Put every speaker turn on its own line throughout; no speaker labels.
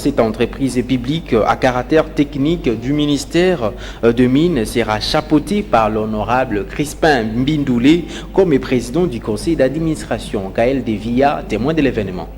cette entreprise publique à caractère technique du ministère de Mines sera chapeautée par l'honorable Crispin Mbindoulé comme président du conseil d'administration. Gaël Devia, témoin de l'événement.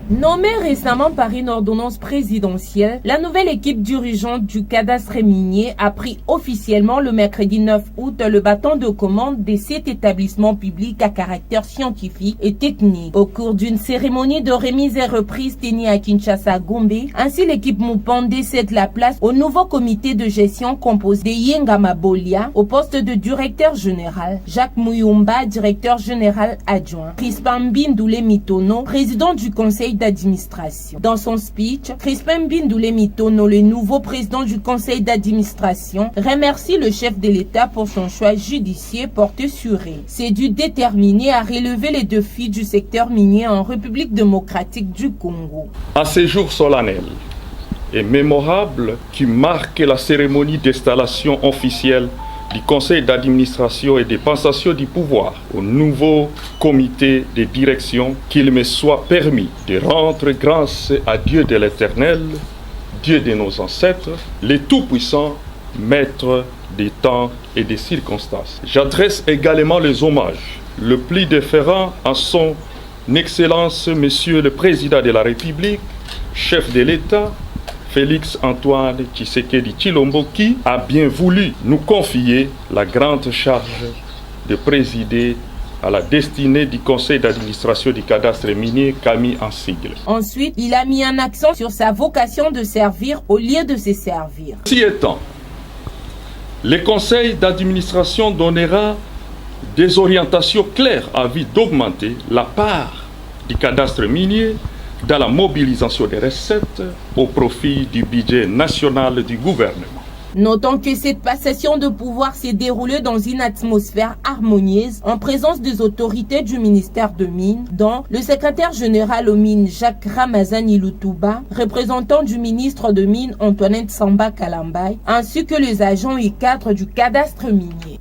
Nommée récemment par une ordonnance présidentielle, la nouvelle équipe dirigeante du cadastre minier a pris officiellement le mercredi 9 août le bâton de commande de cet établissement public à caractère scientifique et technique. Au cours d'une cérémonie de remise et reprise tenue à Kinshasa, Gombe, ainsi l'équipe Mupande cède la place au nouveau comité de gestion composé de Yenga Mabolia au poste de directeur général, Jacques Muyumba, directeur général adjoint, Crispin Mbindoulé Mitono, président du conseil d'administration. Dans son speech, Crispin Mbindoulé Mitono, le nouveau président du conseil d'administration, remercie le chef de l'État pour son choix judiciaire porté sur elle. C'est dû déterminé à relever les défis du secteur minier en République démocratique du Congo.
À ces jours solennels et mémorables qui marquent la cérémonie d'installation officielle du conseil d'administration et de passation du pouvoir au nouveau comité de direction, qu'il me soit permis de rendre grâce à Dieu de l'Éternel, Dieu de nos ancêtres, le Tout-Puissant, Maître des temps et des circonstances. J'adresse également les hommages le plus déférents à son Excellence Monsieur le Président de la République, chef de l'État, Félix Antoine Tshisekedi Tshilombo, qui a bien voulu nous confier la grande charge de présider à la destinée du conseil d'administration du cadastre minier qu'a mis en sigle.
Ensuite, il a mis un accent sur sa vocation de servir au lieu de se servir.
Ainsi étant, le conseil d'administration donnera des orientations claires à vue d'augmenter la part du cadastre minier dans la mobilisation des recettes au profit du budget national du gouvernement.
Notons que cette passation de pouvoir s'est déroulée dans une atmosphère harmonieuse en présence des autorités du ministère de Mines, dont le secrétaire général aux Mines Jacques Ramazani Lutuba, représentant du ministre de Mines Antoinette Samba Kalambay, ainsi que les agents et cadres du cadastre minier.